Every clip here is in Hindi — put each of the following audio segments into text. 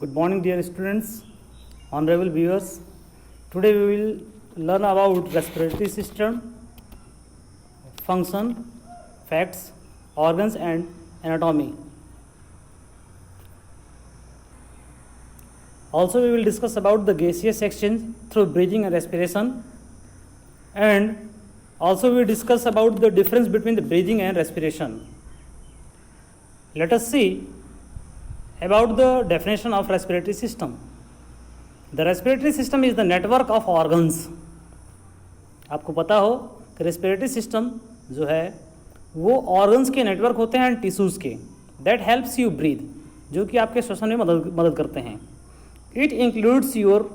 Good morning, dear students, honorable viewers. Today we will learn about respiratory system, function, facts, organs and anatomy. Also we will discuss about the gaseous exchange through breathing and respiration, and also we will discuss about the difference between the breathing and respiration. Let us see about the definition of respiratory system. The respiratory system is the network of organs. आपको पता हो कि रेस्पिरेटरी सिस्टम जो है वो ऑर्गन्स के नेटवर्क होते हैं एंड टिश्यूज़ के, दैट हेल्प्स यू ब्रीथ, जो कि आपके श्वसन में मदद करते हैं. It includes your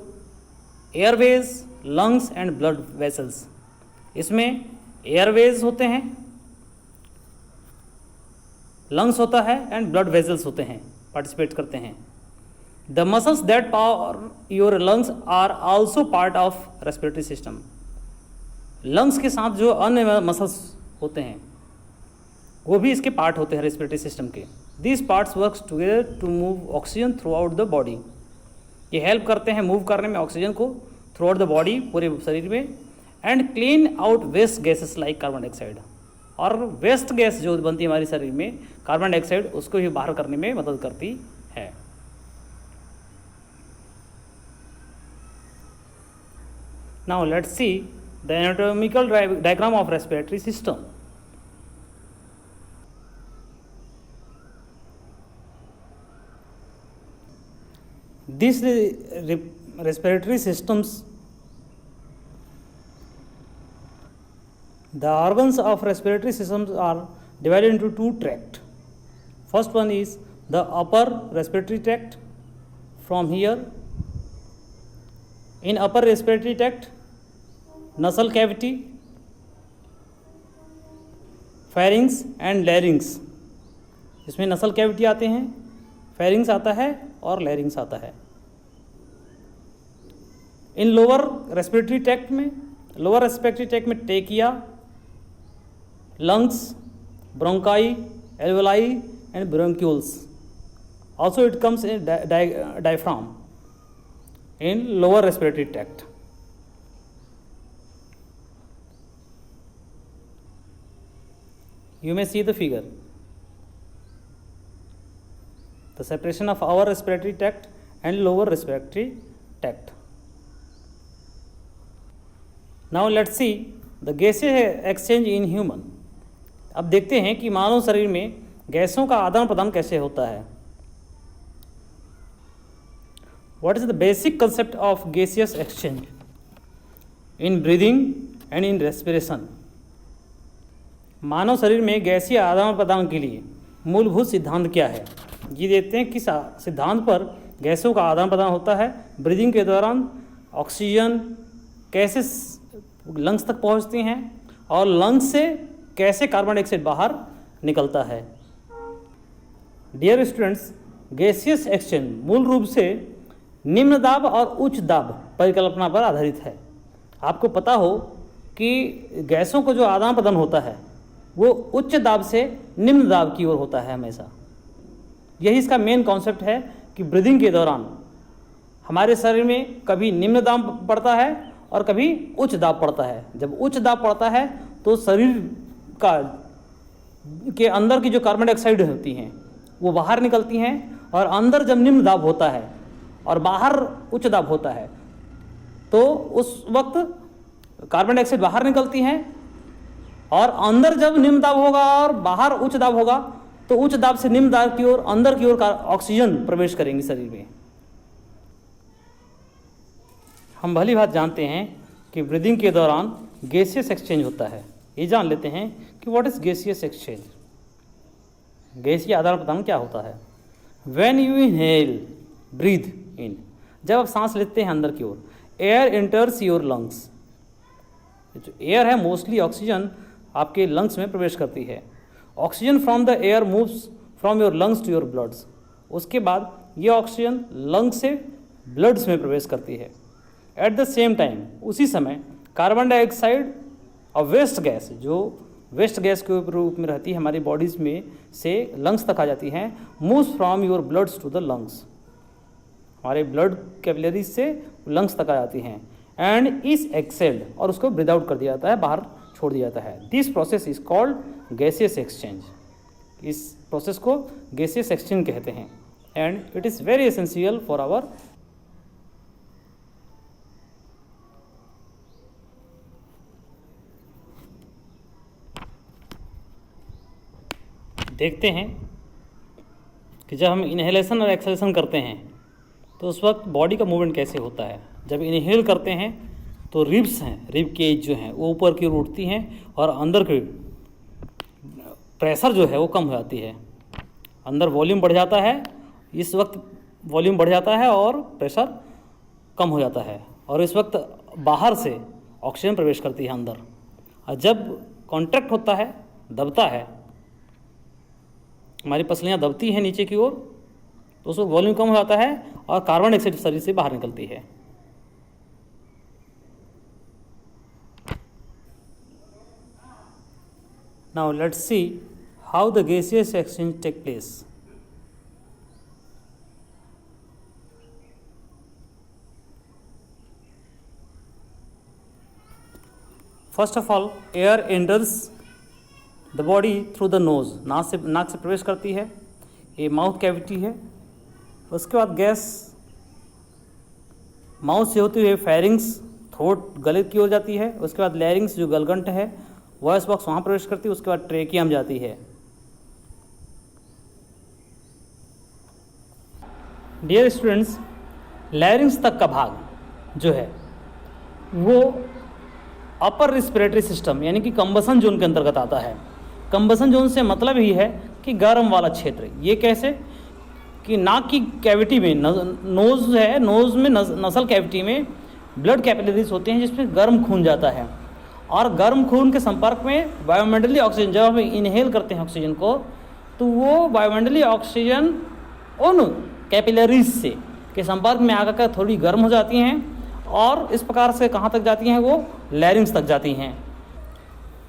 Airways, lungs and blood vessels. इसमें एयरवेज होते हैं, लंग्स होता है एंड ब्लड वेसल्स होते हैं, पार्टिसिपेट करते हैं. The muscles that power your lungs are also part of respiratory system. Lungs के साथ जो अन्य मसल्स होते हैं वो भी इसके पार्ट होते हैं रेस्पिरेटरी सिस्टम के. This parts works together to move oxygen throughout the body. ये हेल्प करते हैं मूव करने में ऑक्सीजन को थ्रू आउट द बॉडी, पूरे शरीर में, and clean out waste gases like carbon dioxide. और वेस्ट गैस जो बनती है हमारे शरीर में, कार्बन डाइऑक्साइड, उसको भी बाहर करने में मदद करती है. Now let's see the anatomical diagram of respiratory system. These respiratory systems, the organs of respiratory systems are divided into two tracts. First one is the upper respiratory tract. From here, in upper respiratory tract, nasal cavity, pharynx and larynx. इसमें नसल कैविटी आते हैं, फेरिंग्स आता है और लैरिंग्स आता है. इन लोअर रेस्पिरेटरी ट्रैक्ट में टेकिया, lungs, bronchi, alveoli and bronchioles. Also it comes in diaphragm in lower respiratory tract. You may see the figure. The separation of our respiratory tract and lower respiratory tract. Now let's see the gaseous exchange in human. अब देखते हैं कि मानव शरीर में गैसों का आदान प्रदान कैसे होता है. What is the basic concept of gaseous exchange in breathing and in respiration? मानव शरीर में गैसीय आदान प्रदान के लिए मूलभूत सिद्धांत क्या है, ये देखते हैं. किस सिद्धांत पर गैसों का आदान प्रदान होता है. ब्रीदिंग के दौरान ऑक्सीजन कैसे लंग्स तक पहुंचती हैं और लंग्स से कैसे कार्बन डाइऑक्साइड बाहर निकलता है. डियर स्टूडेंट्स, गैसियस एक्सचेंज मूल रूप से निम्न दाब और उच्च दाब परिकल्पना पर आधारित है. आपको पता हो कि गैसों को जो आदान प्रदान होता है वो उच्च दाब से निम्न दाब की ओर होता है हमेशा. यही इसका मेन कॉन्सेप्ट है कि ब्रीदिंग के दौरान हमारे शरीर में कभी निम्न दाब पड़ता है और कभी उच्च दाब पड़ता है. जब उच्च दाब पड़ता है तो शरीर के अंदर की जो कार्बन डाइऑक्साइड होती हैं वो बाहर निकलती हैं, और अंदर जब निम्न दाब होता है और बाहर उच्च दाब होता है तो उस वक्त कार्बन डाइऑक्साइड बाहर निकलती हैं, और अंदर जब निम्न दाब होगा और बाहर उच्च दाब होगा तो उच्च दाब से निम्न दाब की ओर, अंदर की ओर ऑक्सीजन प्रवेश करेंगे शरीर में. हम भली बात जानते हैं कि ब्रीदिंग के दौरान गैसियस एक्सचेंज होता है. ये जान लेते हैं कि व्हाट इज गैसियस एक्सचेंज. गैसीय आदान प्रदान क्या होता है. When you inhale, breathe in, जब आप सांस लेते हैं अंदर की ओर, एयर एंटर्स योर लंग्स. जो एयर है मोस्टली ऑक्सीजन आपके लंग्स में प्रवेश करती है. Oxygen from the air moves from your lungs to your bloods. उसके बाद ये ऑक्सीजन लंग्स से ब्लड्स में प्रवेश करती है. एट द सेम टाइम, उसी समय कार्बन डाइऑक्साइड और वेस्ट गैस, जो वेस्ट गैस के रूप में रहती है हमारी बॉडीज़ में से लंग्स तक आ जाती हैं, moves from your bloods to the lungs. हमारे ब्लड कैपिलरीज से लंग्स तक आ जाती हैं, एंड इज एक्सेल्ड, और उसको ब्रीथ आउट कर दिया जाता है, बाहर छोड़ दिया जाता है। This process is called gaseous exchange. इस प्रोसेस को गैसियस एक्सचेंज कहते हैं, and it is very essential for our देखते हैं कि जब हम इनहेलेशन और एक्सहेलेशन करते हैं तो उस वक्त बॉडी का मूवमेंट कैसे होता है। जब इनहेल करते हैं तो रिब्स हैं, रिब केज जो हैं वो ऊपर की ओर उठती हैं और अंदर की प्रेशर जो है वो कम हो जाती है, अंदर वॉल्यूम बढ़ जाता है। इस वक्त वॉल्यूम बढ़ जाता है और प्रेशर कम हो जाता है, और इस वक्त बाहर से ऑक्सीजन प्रवेश करती है अंदर। और जब कॉन्ट्रैक्ट होता है, दबता है, हमारी पसलियाँ दबती हैं नीचे की ओर, तो उस वक्त वॉल्यूम कम हो जाता है और कार्बन डाइऑक्साइड शरीर से बाहर निकलती है। Now let's see how the gaseous exchange take place. First of all, air enters the body through the nose. नाक से प्रवेश करती है, ये माउथ कैविटी है। उसके बाद गैस माउथ से होती हुई फेरिंग्स, थ्रोट, गले की ओर जाती है। उसके बाद लैरिंग्स जो गलगंट है, वॉइस बॉक्स वहाँ प्रवेश करती है। उसके बाद ट्रेकियम जाती है। डियर स्टूडेंट्स, लैरिंग्स तक का भाग जो है वो अपर रिस्पिरेटरी सिस्टम यानी कि कंबसन जोन के अंतर्गत आता है। कंबसन जोन से मतलब ही है कि गर्म वाला क्षेत्र। ये कैसे कि नाक की कैविटी में, नोज़ है, नोज़ में नसल कैविटी में ब्लड कैपिलरीज होते हैं जिसमें गर्म खून जाता है, और गर्म खून के संपर्क में वायुमंडलीय ऑक्सीजन, जब हम इनहेल करते हैं ऑक्सीजन को, तो वो वायुमंडलीय ऑक्सीजन उन कैपिलरीज से के संपर्क में आकर थोड़ी गर्म हो जाती हैं, और इस प्रकार से कहाँ तक जाती हैं, वो लैरिंग्स तक जाती हैं।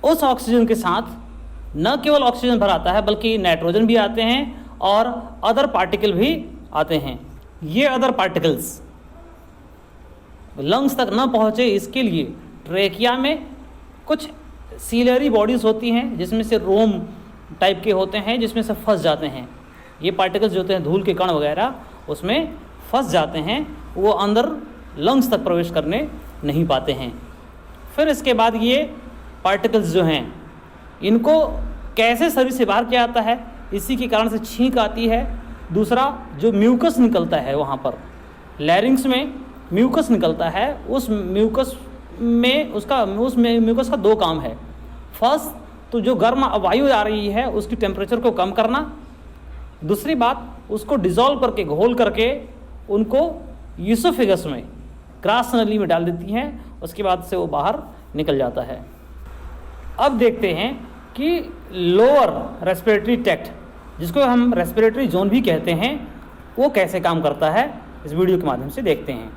उस ऑक्सीजन के साथ न केवल ऑक्सीजन भर आता है बल्कि नाइट्रोजन भी आते हैं और अदर पार्टिकल भी आते हैं। ये अदर पार्टिकल्स लंग्स तक न पहुँचे इसके लिए ट्रेकिया में कुछ सीलरी बॉडीज़ होती हैं जिसमें से रोम टाइप के होते हैं, जिसमें से फंस जाते हैं। ये पार्टिकल्स जो होते हैं, धूल के कण वगैरह, उसमें फंस जाते हैं, वो अंदर लंग्स तक प्रवेश करने नहीं पाते हैं। फिर इसके बाद ये पार्टिकल्स जो हैं इनको कैसे शरीर से बाहर किया जाता है, इसी के कारण से छींक आती है। दूसरा, जो म्यूकस निकलता है वहाँ पर लैरिंग्स में म्यूकस निकलता है, उस म्यूकस का दो काम है। फर्स्ट, तो जो गर्म वायु आ रही है उसकी टेम्परेचर को कम करना। दूसरी बात, उसको डिज़ोल्व करके, घोल करके उनको यूसोफेगस में, ग्रास नली में डाल देती हैं। उसके बाद से वो बाहर निकल जाता है। अब देखते हैं कि लोअर रेस्पिरेटरी ट्रैक्ट, जिसको हम रेस्पिरेटरी जोन भी कहते हैं, वो कैसे काम करता है, इस वीडियो के माध्यम से देखते हैं।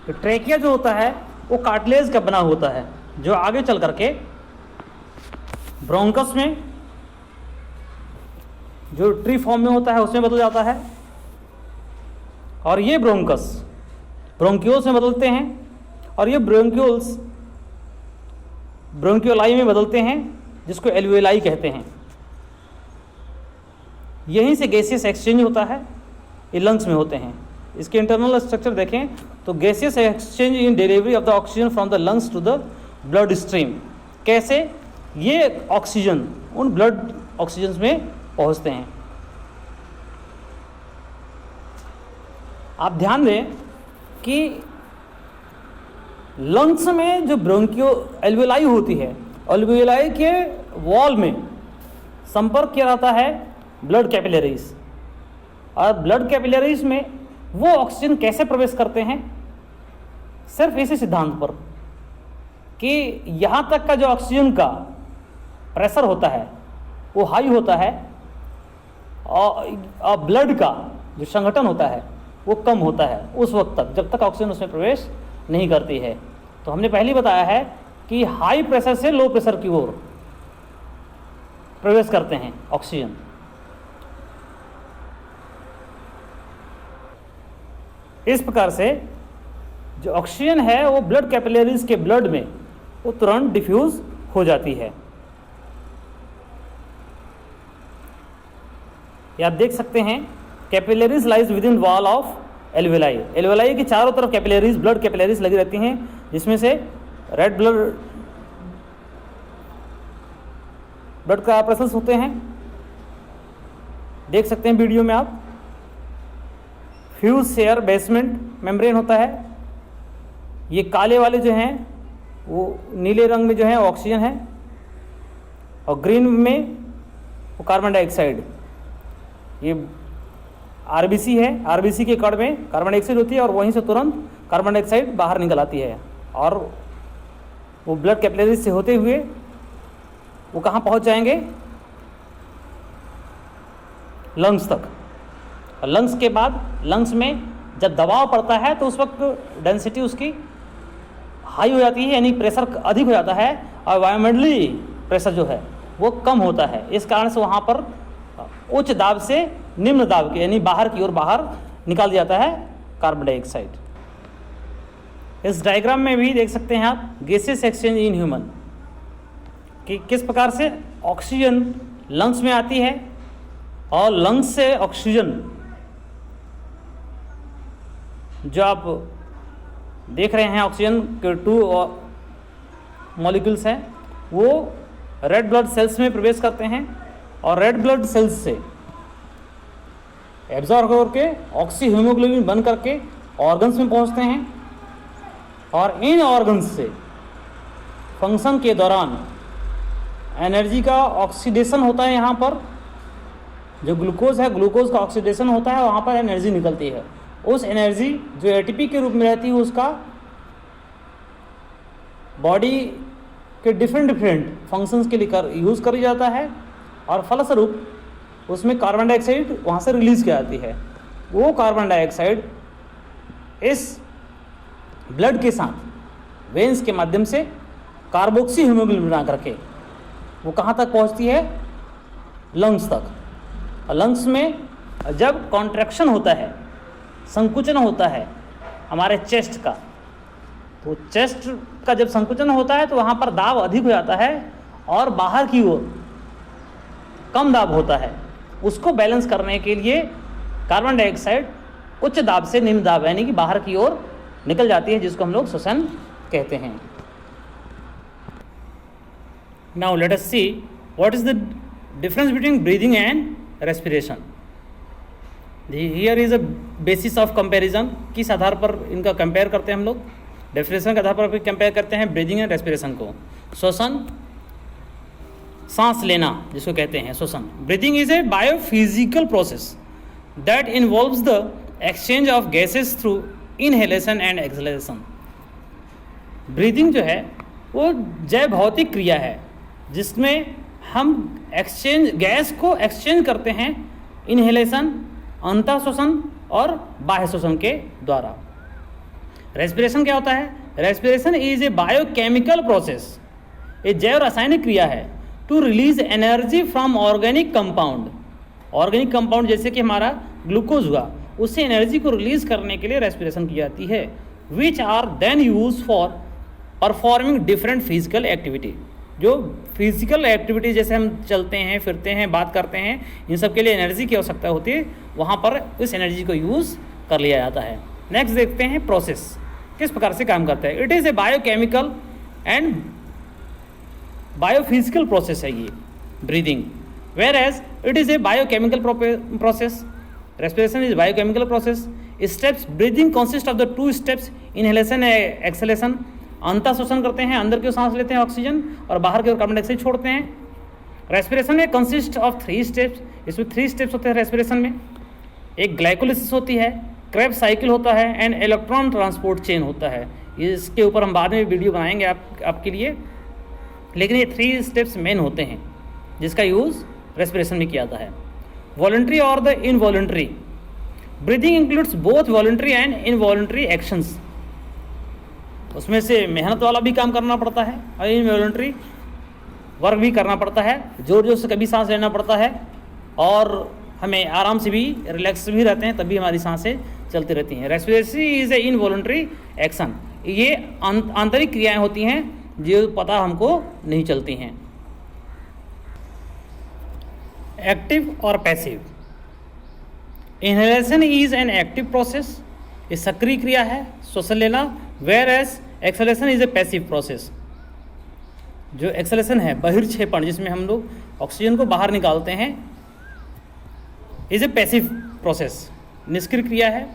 तो ट्रेकिया जो होता है वो कार्टिलेज का बना होता है, जो आगे चल करके ब्रोंकस में, जो ट्री फॉर्म में होता है, उसमें बदल जाता है। और ये ब्रोंकस ब्रोंक्यूल्स में बदलते हैं, और ये ब्रोंक्यूल्स ब्रोंक्यूलाई में बदलते हैं, जिसको एल्वियोलाई कहते हैं। यहीं से गैसियस एक्सचेंज होता है, ये लंग्स में होते हैं। इसके इंटरनल स्ट्रक्चर देखें तो gaseous exchange in delivery of the oxygen from the lungs to the blood stream. कैसे ये ऑक्सीजन उन ब्लड ऑक्सीजन में पहुंचते हैं। आप ध्यान दें कि लंग्स में जो ब्रोंकियो एल्वियोलाई होती है, एल्वियोलाई के वॉल में संपर्क किया जाता है ब्लड कैपिलरीज, और ब्लड कैपिलरीज में वो ऑक्सीजन कैसे प्रवेश करते हैं, सिर्फ इसी सिद्धांत पर कि यहाँ तक का जो ऑक्सीजन का प्रेशर होता है वो हाई होता है, और ब्लड का जो संघटन होता है वो कम होता है उस वक्त तक, जब तक ऑक्सीजन उसमें प्रवेश नहीं करती है। तो हमने पहले ही बताया है कि हाई प्रेशर से लो प्रेशर की ओर प्रवेश करते हैं ऑक्सीजन। इस प्रकार से जो ऑक्सीजन है वो ब्लड कैपिलरीज के ब्लड में वो तुरंत डिफ्यूज हो जाती है। ये आप देख सकते हैं, capillaries lies with in wall of alveoli. Alveoli के चारों तरफ कैपिलरीज, ब्लड कैपिलरीज लगी रहती हैं, जिसमें से रेड ब्लड का प्रेशर्स होते हैं। देख सकते हैं वीडियो में आप। फ्यूज शेयर बेसमेंट मेम्ब्रेन होता है। ये काले वाले जो हैं वो नीले रंग में जो है ऑक्सीजन है, और ग्रीन में वो कार्बन डाइऑक्साइड। ये आरबीसी है, आरबीसी के कण में कार्बन डाइऑक्साइड होती है और वहीं से तुरंत कार्बन डाइऑक्साइड बाहर निकल आती है, और वो ब्लड कैपिलरीज से होते हुए वो कहाँ पहुँच जाएंगे? लंग्स तक। और लंग्स के बाद लंग्स में जब दबाव पड़ता है तो उस वक्त डेंसिटी उसकी हाई हो जाती है, यानी प्रेशर अधिक हो जाता है, और वायुमंडलीय प्रेशर जो है वो कम होता है। इस कारण से वहाँ पर उच्च दाब से निम्न दाब के, यानी बाहर की ओर बाहर निकाल दिया जाता है कार्बन डाइऑक्साइड। इस डायग्राम में भी देख सकते हैं आप गैसेस एक्सचेंज इन ह्यूमन, कि किस प्रकार से ऑक्सीजन लंग्स में आती है और लंग्स से ऑक्सीजन जो आप देख रहे हैं, ऑक्सीजन के 2 मॉलिक्यूल्स हैं, वो रेड ब्लड सेल्स में प्रवेश करते हैं और रेड ब्लड सेल्स से एब्जॉर्ब करके ऑक्सी हीमोग्लोबिन बन करके ऑर्गन्स में पहुंचते हैं, और इन ऑर्गन्स से फंक्शन के दौरान एनर्जी का ऑक्सीडेशन होता है। यहाँ पर जो ग्लूकोज है, ग्लूकोज का ऑक्सीडेशन होता है, वहाँ पर एनर्जी निकलती है। उस एनर्जी जो एटीपी के रूप में रहती है उसका बॉडी के डिफरेंट फंक्शंस के लिए यूज़ करी जाता है, और फलस्वरूप उसमें कार्बन डाइऑक्साइड वहाँ से रिलीज की जाती है। वो कार्बन डाइऑक्साइड इस ब्लड के साथ वेन्स के माध्यम से कार्बोक्सी हीमोग्लोबिन बना करके वो कहाँ तक पहुँचती है? लंग्स तक। और लंग्स में जब कॉन्ट्रैक्शन होता है, संकुचन होता है हमारे चेस्ट का, तो चेस्ट का जब संकुचन होता है तो वहाँ पर दाब अधिक हो जाता है और बाहर की ओर कम दाब होता है। उसको बैलेंस करने के लिए कार्बन डाइऑक्साइड उच्च दाब से निम्न दाब यानी कि बाहर की ओर निकल जाती है, जिसको हम लोग श्वसन कहते हैं। Now let us see what is the difference between breathing and respiration. Here is a basis of comparison. किस आधार पर इनका कंपेयर करते हैं हम लोग? डेफिनेशन के आधार पर भी कंपेयर करते हैं ब्रीदिंग एंड रेस्पिरेशन को। श्वसन, सांस लेना जिसको कहते हैं श्वसन। Breathing is a biophysical process that involves the exchange of gases through inhalation and exhalation. Breathing जो है वो जैव भौतिक क्रिया है जिसमें हम गैस को एक्सचेंज करते हैं इनहेलेशन, अंतः श्वसन और बाह्य श्वसन के द्वारा। रेस्पिरेशन क्या होता है? Respiration is a biochemical process, ये जैव रासायनिक क्रिया है to release energy from organic compound. Organic compound जैसे कि हमारा ग्लूकोज हुआ, उससे एनर्जी को रिलीज करने के लिए रेस्पिरेशन की जाती है, which are then use for performing different physical activity. जो फिजिकल एक्टिविटी जैसे हम चलते हैं, फिरते हैं, बात करते हैं, इन सब के लिए एनर्जी की आवश्यकता होती है, वहाँ पर इस एनर्जी को यूज़ कर लिया जाता है। नेक्स्ट देखते हैं प्रोसेस किस प्रकार से काम करता है। It is a biochemical and biophysical process है ये breathing, whereas it is a biochemical process. Respiration is biochemical process. Steps breathing consist of the 2 steps, inhalation and exhalation. अंतः श्वसन करते हैं, अंदर की ओर सांस लेते हैं ऑक्सीजन और बाहर की ओर कार्बन डाइऑक्साइड छोड़ते हैं। रेस्पिरेशन में कंसिस्ट ऑफ 3 स्टेप्स, इसमें 3 स्टेप्स होते हैं रेस्पिरेशन में। एक ग्लाइकोलिसिस होती है, क्रेब्स साइकिल होता है एंड इलेक्ट्रॉन ट्रांसपोर्ट चेन होता है। इसके ऊपर हम बाद में वीडियो बनाएंगे आपके लिए, लेकिन ये 3 स्टेप्स मेन होते हैं जिसका यूज़ रेस्पिरेशन में किया जाता है। वॉलंटरी और the involuntary breathing includes both voluntary and involuntary actions. उसमें से मेहनत वाला भी काम करना पड़ता है और इनवॉलंटरी वर्क भी करना पड़ता है, जोर जोर से कभी सांस लेना पड़ता है और हमें आराम से भी रिलैक्स भी रहते हैं, तभी हमारी सांसें चलती रहती हैं। Respiration is A involuntary action, ये आंतरिक क्रियाएं होती हैं जो पता हमको नहीं चलती हैं। एक्टिव और passive, inhalation is an active process, ये सक्रिय क्रिया है श्वसन लेना, whereas exhalation is a passive process. जो एक्सहेलेशन है बहिर्क्षेपण, जिसमें हम लोग ऑक्सीजन को बाहर निकालते हैं, इज ए पैसिव प्रोसेस, निष्क्रिय क्रिया है।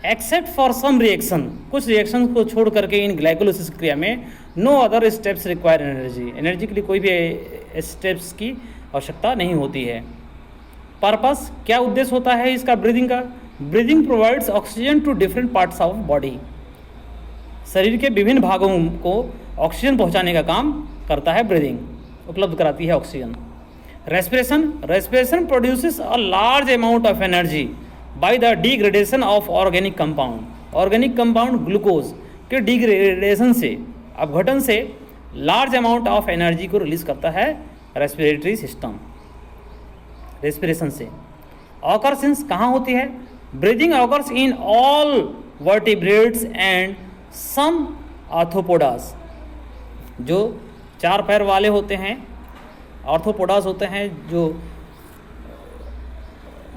एक्सेप्ट फॉर सम रिएक्शन, कुछ रिएक्शन को छोड़ करके इन ग्लाइकोलाइसिस क्रिया में no other steps require energy, energy के लिए कोई भी स्टेप्स की आवश्यकता नहीं होती है। पर्पस, क्या उद्देश्य होता है इसका ब्रीदिंग का? Breathing provides oxygen to different parts of body, शरीर के विभिन्न भागों को ऑक्सीजन पहुंचाने का काम करता है ब्रीदिंग, उपलब्ध कराती है oxygen. Respiration, respiration produces a large amount of energy by the degradation of organic compound, organic compound glucose के डिग्रेडेशन से, अपघटन से लार्ज अमाउंट ऑफ एनर्जी को रिलीज करता है रेस्पिरेटरी सिस्टम, रेस्पिरेशन से। ऑकर्स कहाँ होती है? Breathing occurs in all vertebrates and some arthropods, जो 4 पैर वाले होते हैं, आर्थ्रोपोडास होते हैं जो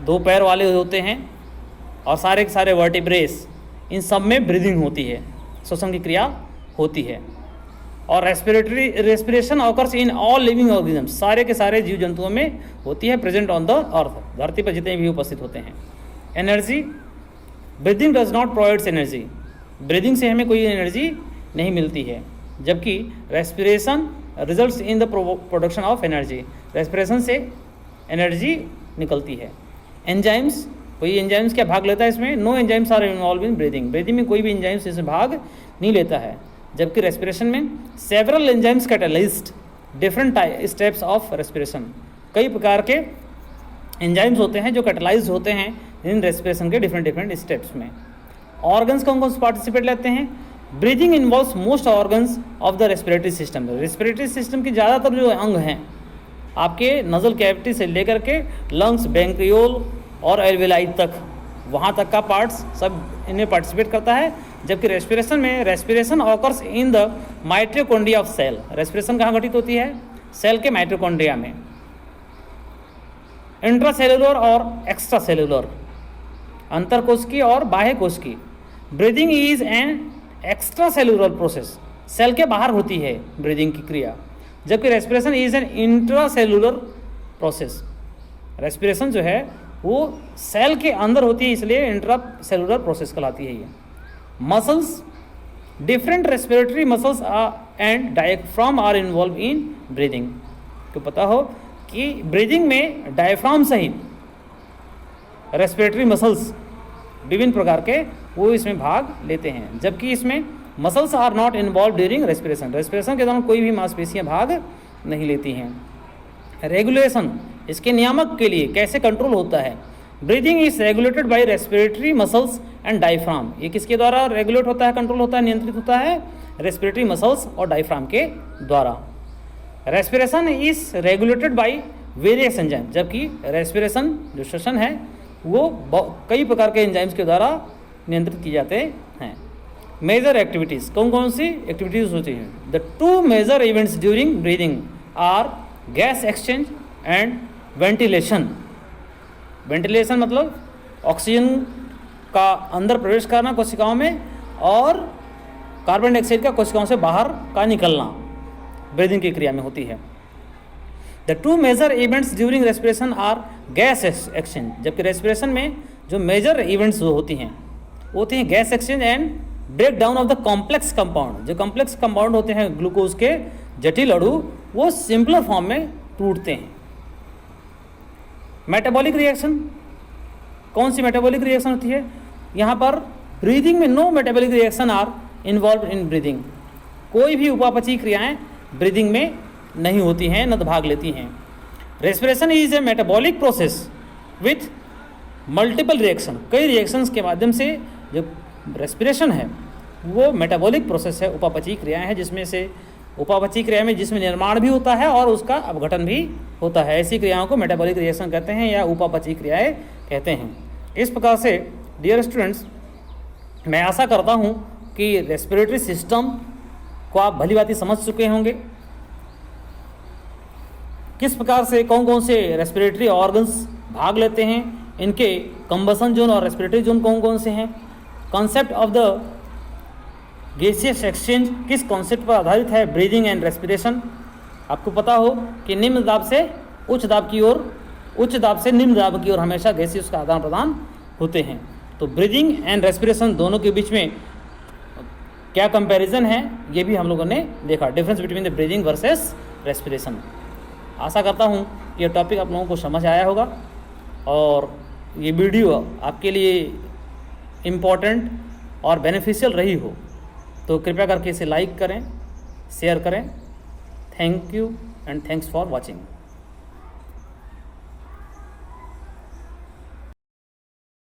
2 पैर वाले होते हैं, और सारे के सारे वर्टिब्रेस, इन सब में ब्रीदिंग होती है, श्वसन की क्रिया होती है। और respiration occurs in all living organisms, सारे के सारे जीव जंतुओं में होती है, प्रेजेंट ऑन द अर्थ, धरती पर जितने भी उपस्थित होते हैं। Energy, breathing does not provides energy, breathing से हमें कोई एनर्जी नहीं मिलती है, जबकि respiration results in the production of energy, respiration से एनर्जी निकलती है। एंजाइम्स, कोई एंजाइम्स क्या भाग लेता है इसमें? No enzymes are involve in breathing, breathing में कोई भी एंजाइम्स इसमें भाग नहीं लेता है, जबकि रेस्पिरेशन में several enzymes catalysed different steps of respiration, कई प्रकार के एंजाइम्स होते हैं जो कैटलाइज्ड होते हैं इन रेस्पिरेशन के डिफरेंट स्टेप्स में। ऑर्गन्स कौन कौन से पार्टिसिपेट लेते हैं? Breathing involves most organs of the respiratory system, respiratory system की ज़्यादातर जो अंग हैं आपके नजल कैविटी से लेकर के लंग्स, ब्रैंकियोल और एल्वेलाई तक, वहाँ तक का पार्ट्स सब इनमें पार्टिसिपेट करता है। जबकि रेस्पिरेशन में, respiration occurs in the mitochondria of cell, respiration कहाँ घटित होती है? सेल के माइटोकॉन्ड्रिया में। इंट्रासेलुलर और एक्स्ट्रा सेलुलर, अंतरकोशिकीय और बाह्य कोशिकीय। Breathing is an extracellular process, cell के बाहर होती है ब्रीदिंग की क्रिया, जबकि respiration is an intracellular process, respiration जो है वो सेल के अंदर होती है, इसलिए इंट्रासेलुलर प्रोसेस कहलाती है ये। Muscles, different respiratory muscles and diaphragm are involve in breathing, तो पता हो कि ब्रीदिंग में डायफ्राम सहित रेस्पिरेटरी मसल्स विभिन्न प्रकार के वो इसमें भाग लेते हैं, जबकि इसमें muscles are not involve during respiration, respiration के दौरान कोई भी मांसपेशियां भाग नहीं लेती हैं। रेगुलेशन, इसके नियामक के लिए कैसे कंट्रोल होता है? Breathing is regulated by respiratory muscles and diaphragm, ये किसके द्वारा रेगुलेट होता है, कंट्रोल होता है, नियंत्रित होता है? रेस्पिरेटरी मसल्स और डायफ्राम के द्वारा। Respiration is regulated by various enzyme, जबकि रेस्पिरेशन जो श्वसन है वो कई प्रकार के एंजाइम्स के द्वारा नियंत्रित किए जाते हैं। मेजर एक्टिविटीज़, कौन कौन सी एक्टिविटीज़ होती हैं? The 2 major events during breathing are gas exchange and ventilation. Ventilation मतलब ऑक्सीजन का अंदर प्रवेश करना कोशिकाओं में, और कार्बन डाइऑक्साइड का कोशिकाओं से बाहर का निकलना ब्रीदिंग की क्रिया में होती है। The 2 major events during respiration are gas exchange, जबकि रेस्पिरेशन में जो मेजर इवेंट्स होती हैं वो होती हैं gas exchange and break down of the complex compound, जो कॉम्प्लेक्स कंपाउंड होते हैं ग्लूकोज के जटिल अणु वो सिंपलर फॉर्म में टूटते हैं। मेटाबॉलिक रिएक्शन, कौन सी मेटाबॉलिक रिएक्शन होती है? यहाँ पर ब्रीदिंग में no metabolic reaction are involve in breathing, कोई भी उपापचयी क्रियाएं ब्रीदिंग में नहीं होती हैं, न तो भाग लेती हैं। Respiration is A metabolic process with multiple reaction, कई रिएक्शंस के माध्यम से जो रेस्पिरेशन है वो मेटाबॉलिक प्रोसेस है, उपापचयी क्रियाएं हैं, जिसमें से उपापचयी क्रिया में जिसमें निर्माण भी होता है और उसका अपघटन भी होता है। ऐसी क्रियाओं को मेटाबॉलिक रिएक्शन कहते हैं या उपापचयी क्रियाएं कहते हैं। इस प्रकार से डियर स्टूडेंट्स, मैं आशा करता हूँ कि रेस्पिरेटरी सिस्टम को आप भली भांति समझ चुके होंगे। किस प्रकार से कौन कौन से रेस्पिरेटरी ऑर्गन्स भाग लेते हैं, इनके कंबसन जोन और रेस्पिरेटरी जोन कौन कौन से हैं, concept of the gaseous exchange किस कॉन्सेप्ट पर आधारित है, ब्रीदिंग एंड रेस्पिरेशन। आपको पता हो कि निम्न दाब से उच्च दाब की ओर, उच्च दाब से निम्न दाब की ओर हमेशा गैसियस का आदान प्रदान होते हैं। तो ब्रीदिंग एंड रेस्पिरेशन दोनों के बीच में क्या कंपैरिजन है, ये भी हम लोगों ने देखा, difference between the breathing versus respiration. आशा करता हूँ कि यह टॉपिक आप लोगों को समझ आया होगा और ये वीडियो आपके लिए इम्पॉर्टेंट और बेनिफिशियल रही हो तो कृपया करके इसे लाइक करें, शेयर करें। Thank you and thanks for watching.